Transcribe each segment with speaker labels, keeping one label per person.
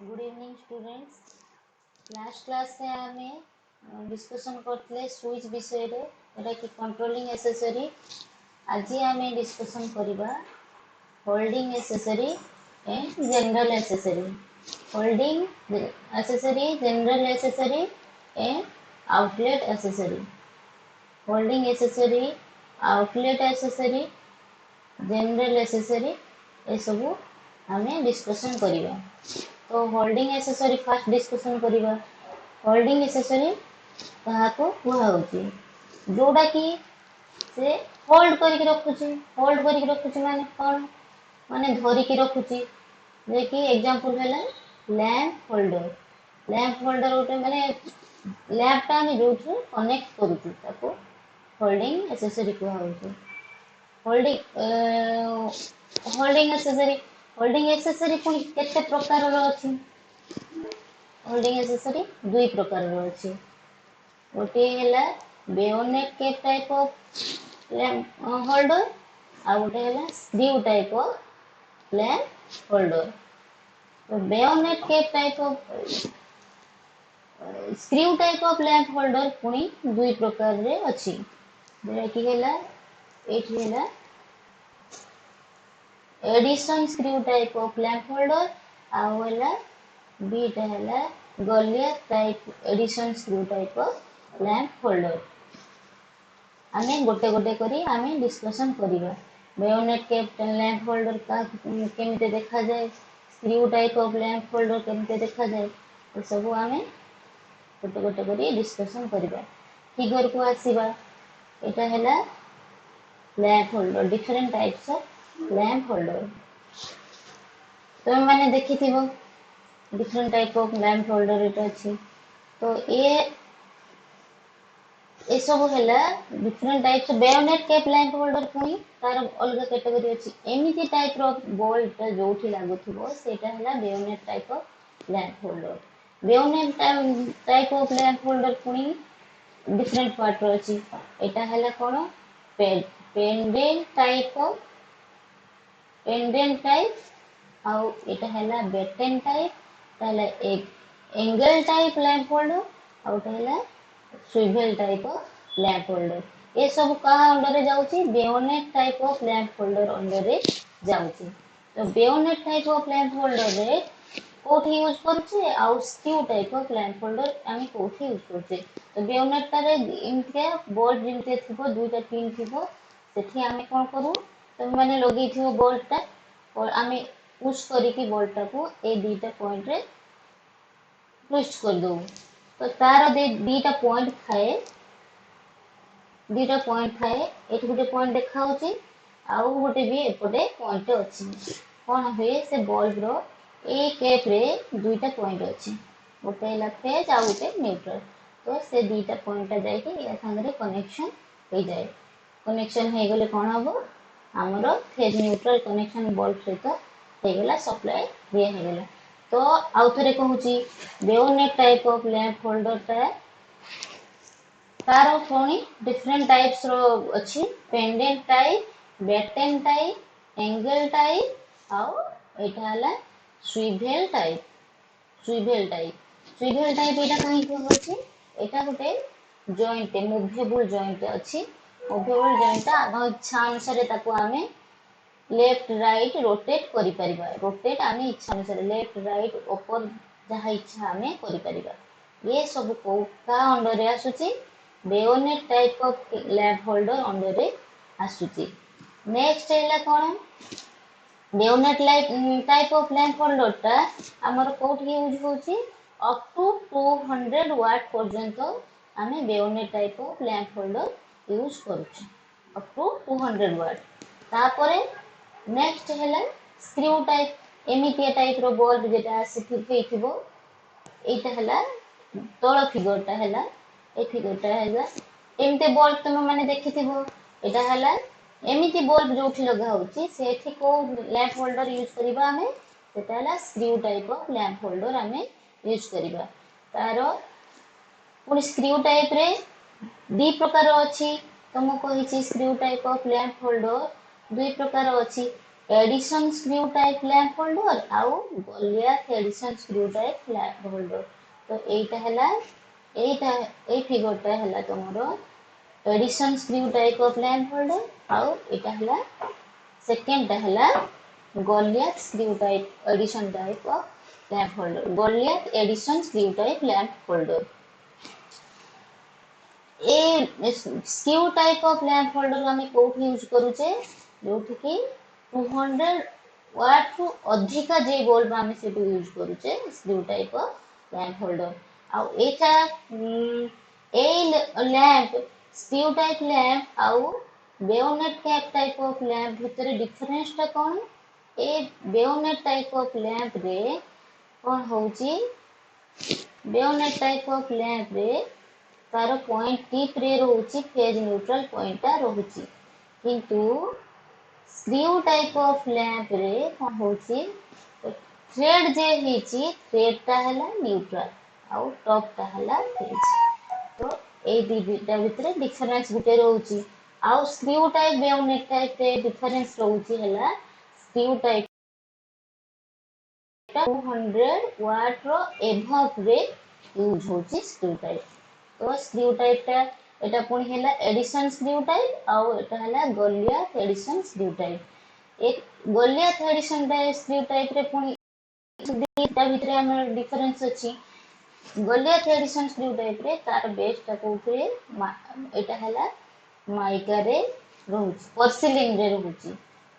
Speaker 1: Good evening students. Last class से आम discussion करते स्विच विषय रे एटा कि कंट्रोलिंग एसेसरी। आज आम डिस्कसन करवा holding accessory and general accessory. Holding accessory, general accessory and outlet accessory. Holding accessory, outlet accessory, general accessory ये सब आम डिस्कसन करवा। तो होल्डिंग एसेसरी फास्ट डिस्कसन करवा। होल्डिंग एसेसरी ताहाको कुहाउची जोड़ा कि से होल्ड करिक रखुची। होल्ड करिक रखुची माने कौन, माने धरिकी रखुची। जे कि एग्जांपल हैला लैंप होल्डर। लैंप होल्डर उठे माने लैंप टा हम जोठी कनेक्ट करूची ताको होल्डिंग एसेसरी कुहाउची। होल्डिंग एसेसरी, होल्डिंग एसेसरी पुणी केते प्रकार रो अछि। होल्डिंग एसेसरी दुई प्रकार रो अछि। गोटे हैला bayonet cap type of lamp holder, आ गोटे हैला screw type of lamp holder. तो bayonet cap type of screw type of lamp holder पुणी दुई प्रकार रे अछि। जेटा कि हैला एठी हैला Edison screw type of lamp holder, आउ हैला बीटा हैला Goliath type Edison screw type of lamp holder. आमे गोटे गोटे करी आमे डिस्कशन करिवा। बेयोनेट केप लैंप होल्डर का केमिते देखा जाए, screw type of lamp holder केमिते देखा जाए, ये सब आमे गोटे गोटे करी डिस्कशन करिवा। फिगर को आसीबा, एटा हैला lamp holder, different types of lamp holder. तो मैंने देखी थी वो different type of lamp holder एटा अछि। तो ये सब हैला different types bayonet cap lamp holder पुणी तार अलग कैटेगरी अछि। एमिति टाइप रो बोल्ट जोठी लागुथिबो सेटा हैला bayonet type of lamp holder. Bayonet type of lamp holder पुणी डिफरेंट पार्ट रो अछि। एटा हैला कोन pendant type of pendant type, आउ एटा हैला बेटेन टाइप, ताला एक एंगल टाइप लैंप होल्डर, आउ हैला swivel type of lamp holder. ये सब कहा अंडर रे जाउची, bayonet type of lamp holder under रे जाउची। तो bayonet type of lamp holder रे कोठी यूज करछे, आउ screw type of lamp holder आमी कोठी यूज करछे। तो बेयोनेट टारे इनके बोल्ट जिनते थिबो दुईटा पिन थिबो, सेठी आमे कोन करू, तुम माने लगी थिबो बोल्ट टा और आमे पुश करिकी बोल्ट टा को ए दुईटा पॉइंट रे ट्विस्ट कर दो। तो तार दीटा पॉइंट थाए, दुईटा पॉइंट थाए, एठी गोटे पॉइंट देखा होची, आउ गोटे भी एपटे पॉइंट अछि। कोन हुए से बल्ब रो ए केप रे दुईटा पॉइंट अछि, गोटे हैला फेज आ गोटे न्यूट्रल। तो से दुईटा पॉइंट जाई के या संगे कनेक्शन हो जाए। कनेक्शन हे गले कोन हबो, हमरो फेज न्यूट्रल कनेक्शन बल्ब सहित हे गला, सप्लाई दिया हे गला। तो आउ थरे कहूची bayonet type of lamp holder ता तार पुणी डिफरेंट टाइप्स रो अछि। Pendant type, batten type, angle type, आउ एटा हला swivel type. Swivel type, swivel type एटा कहीं के होछि, एटा गोटे जॉइंट मूवेबल जॉइंट अछि। मूवेबल जॉइंट आ इच्छा अनुसार ताको आमे लेफ्ट राइट रोटेट करि परिबा। रोटेट आमे इच्छा अनुसार लेफ्ट राइट ऊपर जहाँ इच्छा आमे करि परिबा। ये सब को का अंडर रे आसुची, bayonet type of lamp holder under रे आसुची। नेक्स्ट हैला कोन, bayonet type of lamp holder टा हमर कोठी यूज होची, अप टू 200 वाट पर्यंत आमे bayonet type of lamp holder use करूची, अप टू 200 वाट। तापरे नेक्स्ट हैला स्क्रू टाइप, एमितिया टाइप रो बल्ब जेटा हेइथिबो, एटा हैला तळ फिगर टा हैला, ए फिगर टा हैला एमते बल्ब तुम माने देखिथिबो। एटा हैला एमिति बल्ब जोठी लगा होची, सेठी को लैंप होल्डर यूज करिबा हमें, सेटा हैला screw type of lamp holder हमें यूज करिबा। तारो पुणी स्क्रू टाइप रे दी प्रकार अछि। तुम कहिछि screw type of lamp holder दुई प्रकार अछि। Edison screw type lamp holder आउ Goliath Edison screw type lamp holder. तो एटा हला एटा ए फिगरटा हला तमरो Edison screw type of lamp holder आउ एटा हला सेकेंड टा हला Goliath screw type Edison type of lamp holder. Goliath Edison screw type lamp holder ए screw type of lamp holder आम कौट यूज करूचे जो कि 200 वाट रु अधिका जे बल्ब आम से यूज करूचे screw type of lamp holder. आउ एटा ए लैंप स्क्रू टाइप लैंप आउ bayonet cap type of lamp भितर डिफरेंस टा कौन? ए बेयोनेट टाइप ऑफ लैंप रे कौन होची? बेयोनेट टाइप ऑफ लैंप रे तार पॉइंट टिप रे रोची फेज न्यूट्रल पॉइंट टा रोची किंतु स्क्रू टाइप ऑफ लैंप रे कौन होची थ्रेड जे हेची थ्रेड टा हला न्यूट्रल आउ टॉप टा हला फेज। तो ए दिटा भितर डिफरेंस गुटे रोची आउ स्क्रू टाइप बेयोनेट टाइप रे डिफरेंस रोची हला स्क्रू टाइप 200 वाट रो एभव रे यूज होची स्क्रू टाइप। तो स्क्रू टाइप टा एटा पुणी हैला एडिशन स्क्रू टाइप आउ एटा हैला गोलियाथ एडिशन स्क्रू टाइप। एक Goliath Edison type screw type रे पुणी दिटा भितरे हमर डिफरेंस अछि। गोलियाथ एडिशन स्क्रू टाइप रे तार बेस टा कोउथे एटा हैला माइका रे रहउची पोर्सिलिन रे रहउची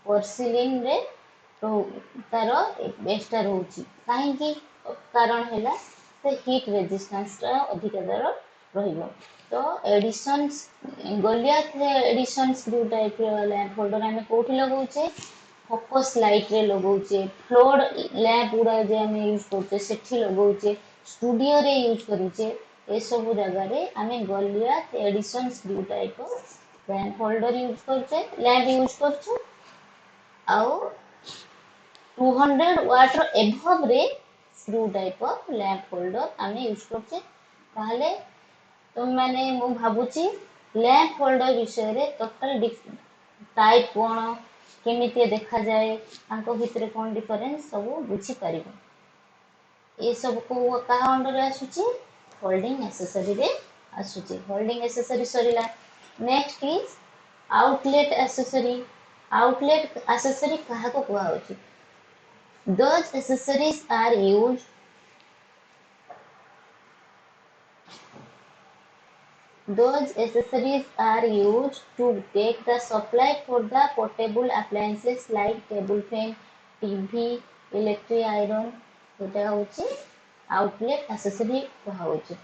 Speaker 1: पोर्सिलिन रे तार बेसटा रहउची काहेकि कारण हैला से हीट रेजिस्टेंस टा अधिक दर रहिबो। तो Edison Goliath Edison screw type lamp holder आमे कोठी लगाउचे फोकस लाइट रे लगाउचे फ्लोर लैंप उड़ा जे आमे यूज करते सेठी लगाउचे स्टूडियो रे यूज करूचे ए सब जगह रे आमे Goliath Edison screw type lamp holder use करचे लैंप यूज करछु आउ 200 वाट रो एभव रे screw type of lamp holder आमे यूज करचे। ताहले तुम माने मु भाबुची लैंप होल्डर विषय रे टोटल टाइप कोन केमिति देखा जाए तांको भितरे कोन डिफरेंस सब बुझी परिबो। ये सब को कहा अंडर आसुची होल्डिंग एक्सेसरी रे आसुची। Holding accessory Sarila next is outlet accessory. Outlet accessory कहा को कुआ होची? Those accessories are used to take the supply for the portable appliances like table fan, TV, electric iron एटा होची आउटलेट एक्सेसरी कहा होची।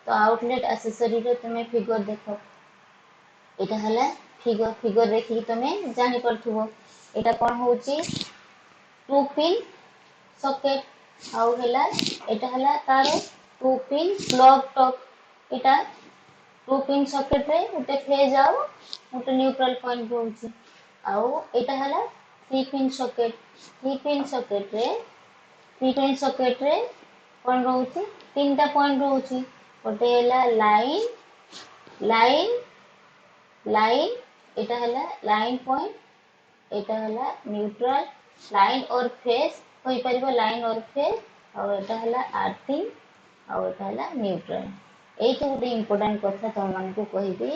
Speaker 1: तो आउटलेट एक्सेसरी रे तमे फिगर देखो एटा हला फिगर देखि तमे जानि परथुबो एटा कोन होची 2 पिन सॉकेट आउ हला एटा हला तार 2 पिन प्लग टॉप एटा 2 पिन सॉकेट रे उते फेज आउ उते न्यूट्रल पॉइंट होची आउ एटा हला 3 पिन सॉकेट 3 पिन सॉकेट रे कोन रहउची तीनटा पॉइंट रहउची ओटे हला लाइन एटा हला लाइन पॉइंट एटा हला न्यूट्रल लाइन और फेज कोई परिबो लाइन और फेज और एटा हला अर्थिंग और एटा हला न्यूट्रल। एटा गोटे इंपोर्टेंट कथा तुम मान को कहिबी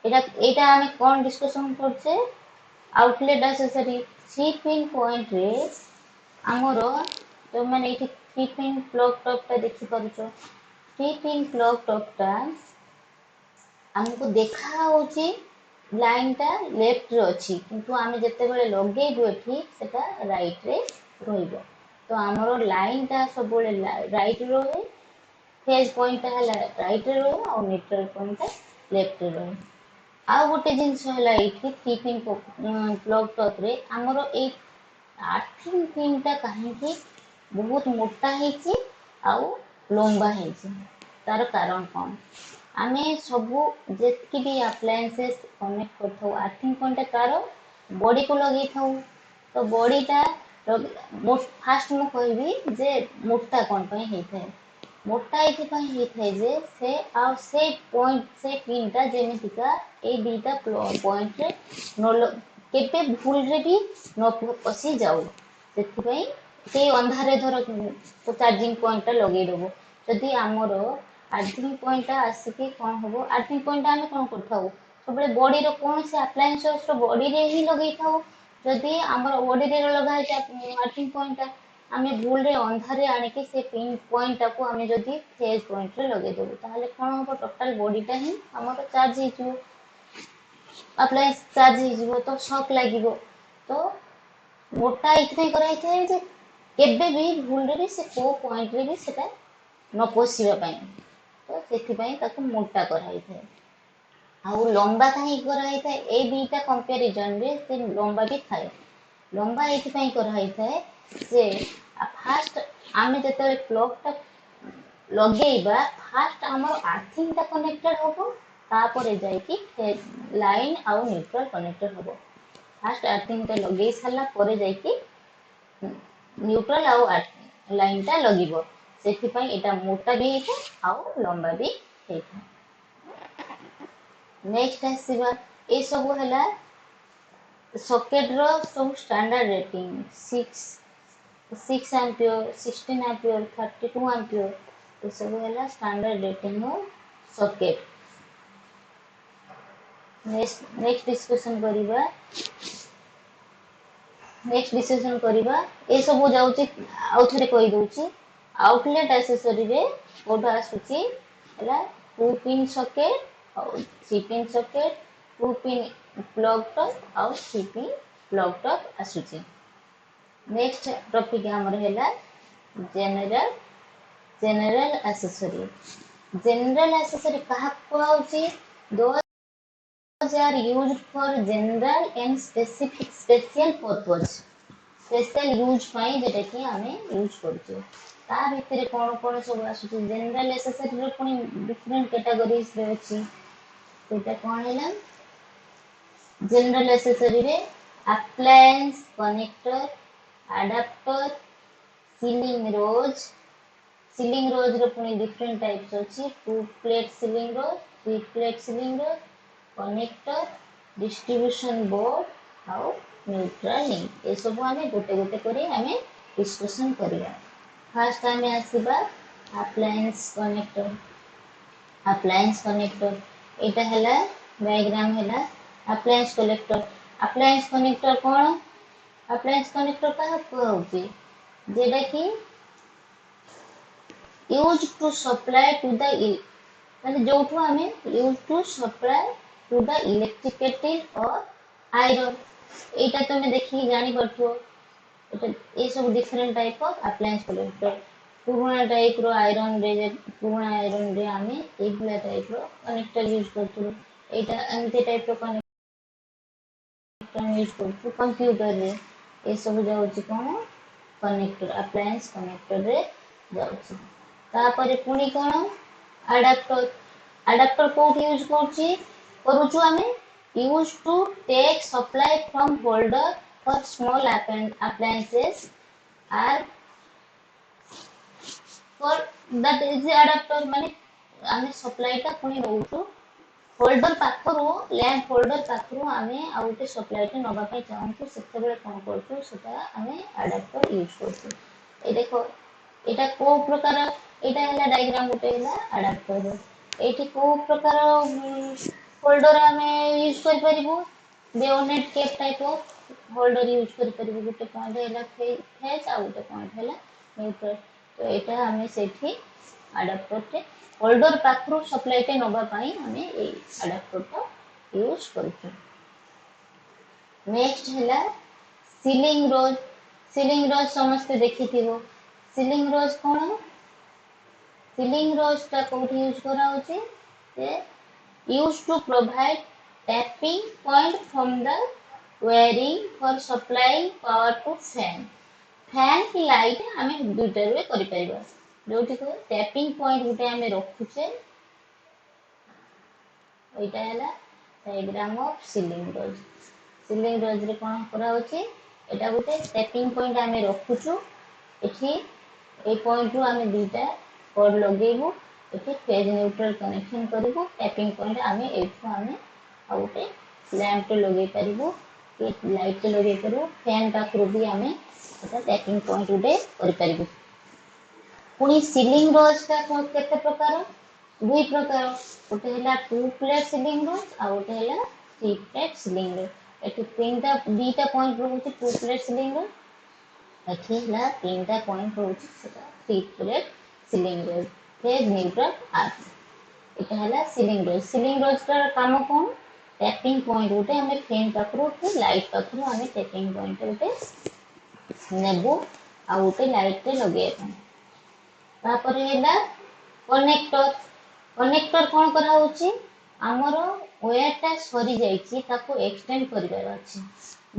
Speaker 1: एटा हमें कोन डिस्कशन करछे आउटलेट एक्सेसरी 3 पिन पॉइंट रे हमरो तो माने एठी 3 पिन प्लग टॉप ता देखि परछो 3 पिन प्लग टॉप ता हमको देखा होची लाइन टा लेफ्ट रे अछि किंतु आमे जते बेले लगेबो एठी सेटा राइट रे रहिबो। तो हमरो लाइन टा सब बेले राइट रहे फेज पॉइंट हला राइट रे रहे और न्यूट्रल पॉइंट लेफ्ट रे रहे। आ गोटे जिंस हला एठी 3 पिन प्लग टॉप रे हमरो ए 8 पिन टा काहे कि बहुत मोटा हेची आउ लंबा हेची तार कारण कोन आमे सबु जेतकी भी अप्लायंसेस कनेक्ट करथौ अर्थिंग पॉइंट तार बॉडी को लगे थाउ। तो बॉडी टा फास्ट मु कहबी जे मोटा कोन पई हे थाए मोटा एथि पई हे थाए जे से आ से पॉइंट से पिन टा जेमितिका ए बीटा पॉइंट रे केबे भूल रे भी न पसी जाऊ से से अंधारे धर तो चार्जिंग पॉइंट लगे देबो जदि आमर चार्जिंग पॉइंट आसिक कौन हम चार्जिंग पॉइंट आम कौन कर सब बॉडी कौन से अप्लायंस बॉडी रे ही लगे था जदि आमर बॉडी रे लगा चार्जिंग पॉइंट आम भूल रे अंधारे आणिकी से पिन पॉइंट को आम जदि फेज पॉइंट रे लगे देबो ताहले कौन हम टोटल बॉडीटा ही आमर चार्ज हो अप्लायंस चार्ज हो तो शॉक लगे तो मोटा ये कराई जे केबे भी भूल रे से को पॉइंट रे भी सेटा न पोषिबा पई तो सेथिपई ताको मोटा कराई थाए आउ लंबा कहीं कराई थाए ए बीटा कंपैरिजन रे से लंबा भी थाए लंबा एथि कराई थाए से फास्ट आमे जते प्लग टा लगेइबा फास्ट हमर आर्थिंग टा कनेक्टेड होबो तापरे जाई कि लाइन आउ न्यूट्रल कनेक्टेड होबो फास्ट आर्थिंग टा लगे सारा पर जाई कि न्यूट्रल आउ लाइन टा लगिबो सेथिपई एटा मोटा भी है आउ लंबा भी है नेक्स्ट आसीबा ए सब हला सॉकेट रो सब standard rating 6 ampere 16 ampere 32 ampere ये सब हला स्टैंडर्ड रेटिंग हो सॉकेट नेक्स्ट डिस्कशन करिबा ए सब जाउची आउ थरे कहि दोची आउटलेट एक्सेसरी रे कोड आसुची हला 2 पिन सॉकेट और 3 pin socket 2 pin plug top और 3 पिन प्लग टॉप आसुची नेक्स्ट टॉपिक हमर हला जनरल एक्सेसरी कहा कोआउची those are used for general and special purpose special use पाई जेटा कि आमे यूज करछे ता भितरे कोन कोन सब आसुची जनरल एक्सेसरी रो कोन डिफरेंट कैटेगरीज रे अछि सेटा कोन हैला जनरल एक्सेसरी रे अप्लायंस कनेक्टर अडाप्टर सीलिंग रोज रो कोन डिफरेंट टाइप्स अछि 2 प्लेट सीलिंग रोज 3 प्लेट सीलिंग रोज कनेक्टर डिस्ट्रीब्यूशन बोर्ड आउ न्यूट्रल लिंक ये सब आमे गोटे गोटे करी आमे डिस्कशन करिया फर्स्ट आमे आसीबा अप्लायंस कनेक्टर एटा हला डायग्राम हला अप्लायंस कनेक्टर कोन अप्लायंस कनेक्टर का होउची जेडा कि use to supply to the माने जोठो आमे use to supply to the electric kettle और आयरन एटा तुम देखि जानी पड़थो एटा ए सब different type of appliance connector पुराना टाइप रो आयरन रे आमे एगला टाइप रो कनेक्टर यूज करथो एटा अंते टाइप रो कनेक्टर यूज करथो कंप्यूटर रे ए सब जाउची कोन कनेक्टर अप्लायंस कनेक्टर रे जाउची तापरे पुनी कोन अडाप्टर को यूज करूछु आमे use to take supply from holder for small appliances are for that is the adapter माने आमे सप्लाई टा पुनी रहउछु होल्डर पाखरु लैंप होल्डर पाखरु आमे आउटे सप्लाई टा नबा पई चाहंतु सेते बेले कोन करछु सेटा आमे अडाप्टर यूज करछु ए देखो एटा को प्रकार एटा हला डायग्राम गोटे हला अडाप्टर एठी को प्रकार होल्डर आमे यूज कर परिबो bayonet cap type of holder use कर परिबो गोटे पॉइंट हला फेस आ गोटे पॉइंट हला न्यूट्रल तो एटा हमें सेठी अडाप्टर टे होल्डर पाखरु सप्लाई टे नबा पई हमें ए अडाप्टर टा यूज करछु नेक्स्ट हला सीलिंग रोज समस्त देखिथिबो सीलिंग रोज कोन सीलिंग रोज टा कोठी यूज करा होची से use to provide tapping point from the wiring for supplying power to fan की लाइट हमें दुटा रे करि परिबा जोठी को टैपिंग पॉइंट गुटे हमें रखुचे ओइटा हला डायग्राम ऑफ सीलिंग रोज रे कोन करा होची एटा गुटे टैपिंग पॉइंट हमें रखुछु एठी ए पॉइंट रु हमें दुटा कोड लगेबो एठी फेज न्यूट्रल कनेक्शन करिबो टैपिंग पॉइंट हमें एठु हमें आउटे लैंप तो लगे परिबो लाइट लगे करू फैन पाखरु भी आम टैपिंग पॉइंट गोटे कर पुणी सीलिंग रोज का केते प्रकार दुई प्रकार गोटे है 2 प्लेट सीलिंग रोज आ गोटे है 3 प्लेट सीलिंग रोज एटी तीनटा दीटा पॉइंट रोचे 2 प्लेट सीलिंग रोज एटी है तीनटा पॉइंट रोचे सेटा 3 प्लेट सीलिंग रोज फेज न्यूट्रल आर्क एटा है सीलिंग रोज का काम कौन टैपिंग पॉइंट गोटे आम फैन पाखरु कि लाइट पाखरु आम टैपिंग पॉइंट गोटे नेबू आ गोटे लाइट रे लगे तापर है कनेक्टर कनेक्टर कौन करा होची आमर वायरटा सरी जाइए ताको एक्सटेंड करिवार अछि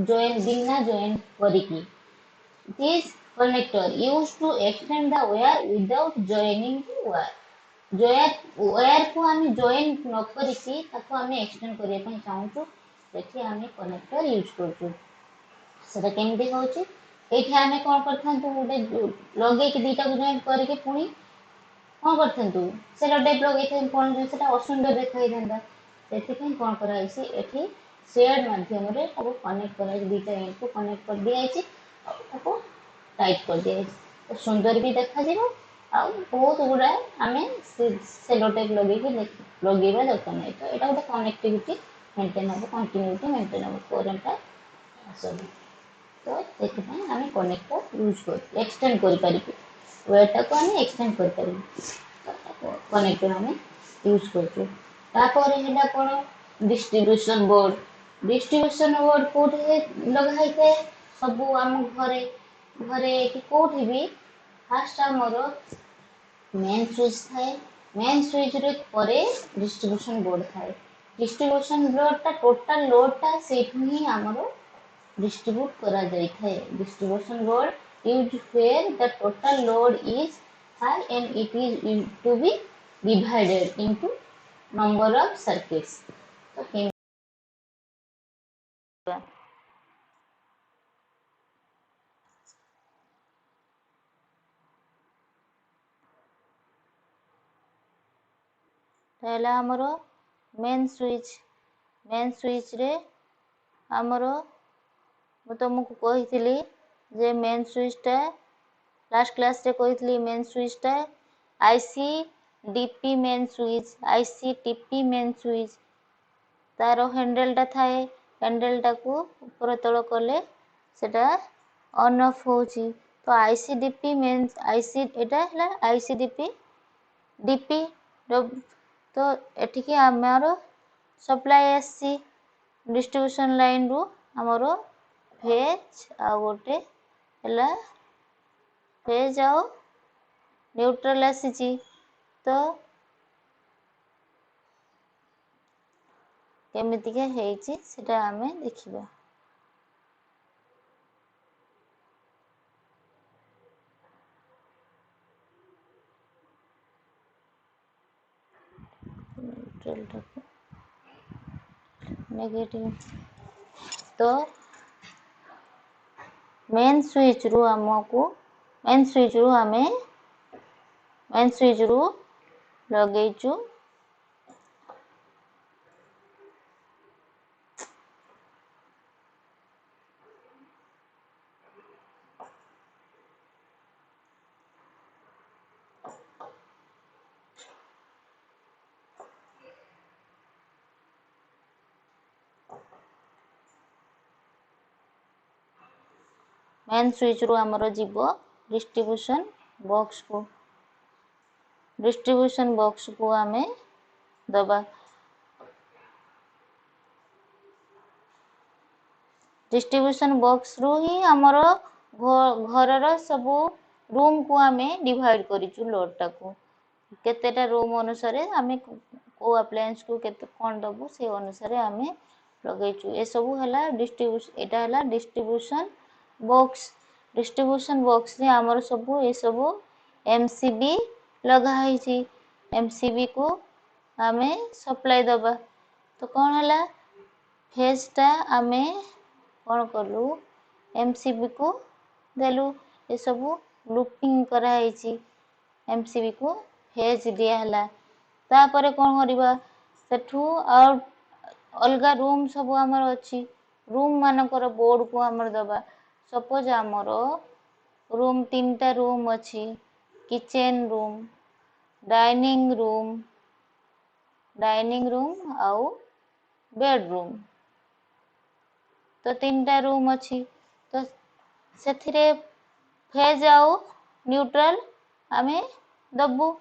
Speaker 1: जॉइन बिना जॉइन करिकी this connector use to extend the wire without joining the wire wire को आम जॉइन न करिकी ताको आम एक्सटेंड करिया पई चाहूछु सेठी आम कनेक्टर यूज करछु सेटा केमती होची एठी आम कोन करथांतु गोटे लगे कि दीटा को जॉइन करके पुणी कौन करथांतु सेटा टेप लगे कौन सेटा असुंदर देखा था से कौन कराई शेड माध्यम कनेक्ट कर दीटा एंड को कनेक्ट कर दिखाई टाइट कर दिखाई तो सुंदर भी देखा आ बहुत गुड़ाए आम सेलो टेप लगे लगेगा दरकार नहीं तो यहाँ गोटे कनेक्टिविटी मेंटेन हम कंटिन्यूटी मेंटेन हम करेन्टा सब तो से आम कनेक्टर यूज कर एक्सटेंड कर वेटा को आम एक्सटेंड कर कनेक्टर आम यूज कर कौन डिस्ट्रीब्यूशन बोर्ड कौटे लगा है सब आम घरे घरे कि कौटी भी फास्ट आमर मेन स्विच थाए मेन स्विच रे परे डिस्ट्रीब्यूशन बोर्ड थाए डिस्ट्रीब्यूशन बोर्ड टा टोटल लोड टा सेठू ही आमर डिस्ट्रीब्यूट करा जाई थाए distribution board use where the total load is high and it is to be divided into number of circuits तो पहला हमरो मेन स्विच रे हमरो मु तुमको कही जे मेन स्विच टा लास्ट क्लास रे कही मेन स्विच टा IC DP main switch IC TP main switch तार हैंडल टा थाए हैंडल टा को ऊपर तल कले सेटा ऑन ऑफ होची तो आईसी डीपी मेन आईसी एटा हला आईसी डीपी तो एठिके आमर सप्लाई आसी डिस्ट्रीब्यूशन लाइन रु आमर फेज आ गोटे हला फेज आ न्यूट्रल आसी तो केमितिका हेची सेटा आमे देखिबा न्यूट्रल टाको नेगेटिव तो मेन स्विच रु हमको मेन स्विच रु आमे मेन स्विच रु लगेचु मेन स्विच रु हमरो जीवो डिस्ट्रीब्यूशन बॉक्स को आमे दबा डिस्ट्रीब्यूशन बॉक्स रु ही हमरो घरर सब रूम को आमे डिवाइड करिचु लोड टाको केतेटा रूम अनुसार आमे को अप्लायंस को केते कोन दबु से अनुसार आमे लगेचु ए सब हला डिस्ट्रीब्यूशन एटा हला डिस्ट्रीब्यूशन बॉक्स रे हमर सब ए सब एमसीबी लगा है छी एमसीबी को आमे सप्लाई दबा तो कौन हला फेज टा आमे कौन कलु एमसीबी को देलु ए सब लूपिंग करा है छी एमसीबी को फेज दिया हला तापरे कौन करिबा सेठू और अलगा रूम सब हमर अछि रूम मानकर बोर्ड को आमर दबा सपोज आमर रूम 3टा रूम अच्छी किचन रूम डाइनिंग रूम आउ बेडरूम तो 3टा रूम अच्छी तो से फेज आउ न्यूट्रल आमे दबू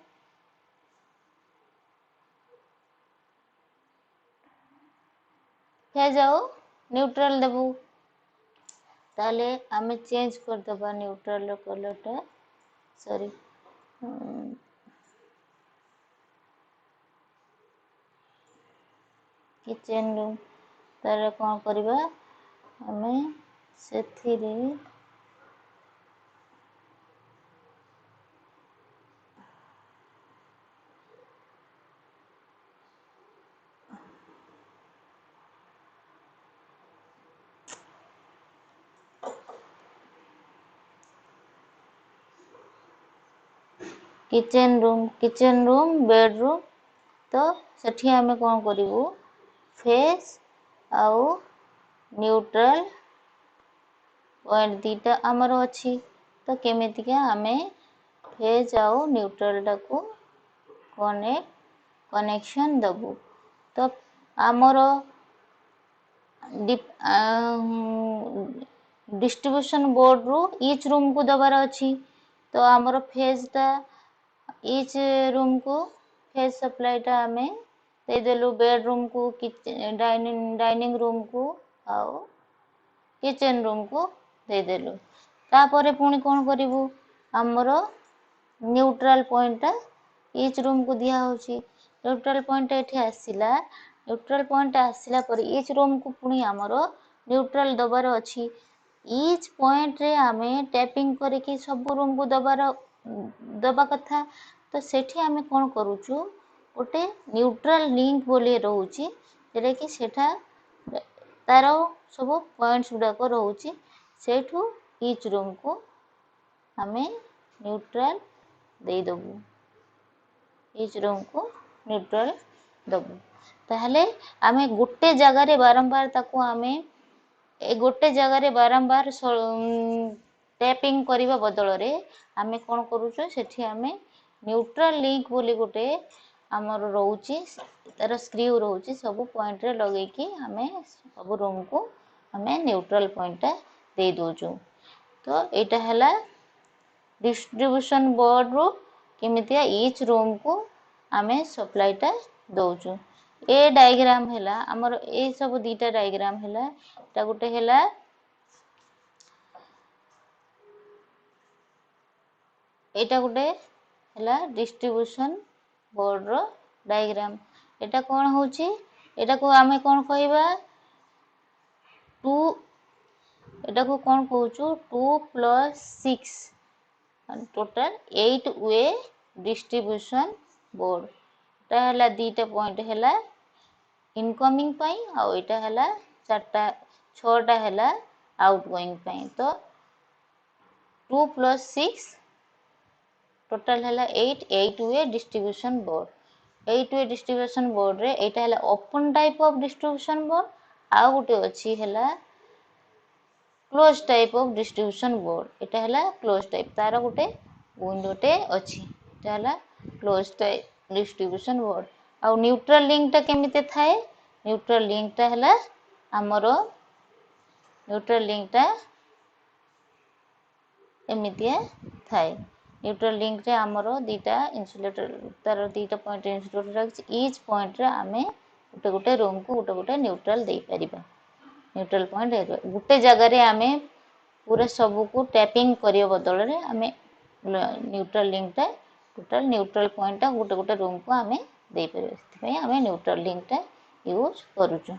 Speaker 1: फेज आउ न्यूट्रल देबू ताले आमे चेंज कर दबा न्यूट्रल रो कलरटा सॉरी किचन रूम तारे कौन करबा आमे सेथिरे किचन रूम बेडरूम तो सेठी आमे कौन करिवु फेस आउ न्यूट्रल पॉइंट दीटा आमर अच्छी तो केमितिका आमे फेज आउ न्यूट्रल टाको कनेक्शन दबु तो आमर डिस्ट्रीब्यूशन बोर्ड रू ईच रूम को दबार अच्छी तो आमर फेज टा ईच रूम को फेज सप्लाई टा आमे दे देलु बेडरूम को डाइनिंग रूम को आउ किचन रूम को दे देलु तापरे पुणी कौन करिवु आमर न्यूट्रल पॉइंट ईच रूम को दिया होची न्यूट्रल पॉइंट एठी आसिला न्यूट्रल पॉइंट आसिला पर ईच रूम को पुणी आमर न्यूट्रल दबार अच्छी ईच पॉइंट रे आमे टैपिंग करके सब रूम को दबा कथा तो सेठी आमे कौन करूछु गोटे न्यूट्रल लिंक बोली रहउची जेरे कि सेठा तार सब पॉइंट्स गुड़ाक रहउची सेठू ईच रूम को आमे न्यूट्रल दे दबु ईच रूम को न्यूट्रल दबु ताहले आमे गोटे जगह रे बारंबार ताको आमे गोटे जगह रे बारंबार टैपिंग करबा बदल रे आमे कोन करूछु सेठी आमे न्यूट्रल लिंक बोली गोटे आमर रहउची तार स्क्रू रहउची सब पॉइंट रे लगे कि आमे सब रूम को आमे न्यूट्रल पॉइंट दे दोजु तो एटा हला डिस्ट्रीब्यूशन बोर्ड रो केमितिया ईच रूम को आमे सप्लाई टा दोजु ए डायग्राम हैला हमर ए सब दीटा डायग्राम हैला ता गुटे हैला एटा गुटे हैला डिस्ट्रीब्यूशन बोर्ड रो डायग्राम एटा कोन होची एटा को आमे कोन कहबा 2 एटा को कोन कहउछु 2 + 6 टोटल 8 वे डिस्ट्रीब्यूशन बोर्ड एटा हैला दीटा पॉइंट हैला इनकमिंग पाई आ एटा हैला 6टा हैला आउटगोइंग पाई तो 2 + 6 टोटल हैला 8 way distribution board 8 way distribution board रे एटा हैला open type of distribution board आ गुटे अछि हैला close type of distribution board एटा हैला क्लोज टाइप तार गुटे विंडोटे अछि एटा हैला क्लोज टाइप डिस्ट्रीब्यूशन बोर्ड आ न्यूट्रल लिंक टा केमिते थाए न्यूट्रल लिंक टा हैला हमरो न्यूट्रल लिंक टा एमितिया थाए न्यूट्रल लिंक रे हमरो दीटा इन्सुलेटर तार दीटा पॉइंट इन्सुलेटर रखछि ईच पॉइंट रे आमे गुटे रूम को गुटे न्यूट्रल दे परिबा न्यूट्रल पॉइंट गुटे जगह रे आमे पूरा सब को टैपिंग करियो बदल रे आमे न्यूट्रल लिंक टा टोटल न्यूट्रल पॉइंट टा गुटे रूम को आमे दे परिबा सेति आमे न्यूट्रल लिंक टा यूज करूछु।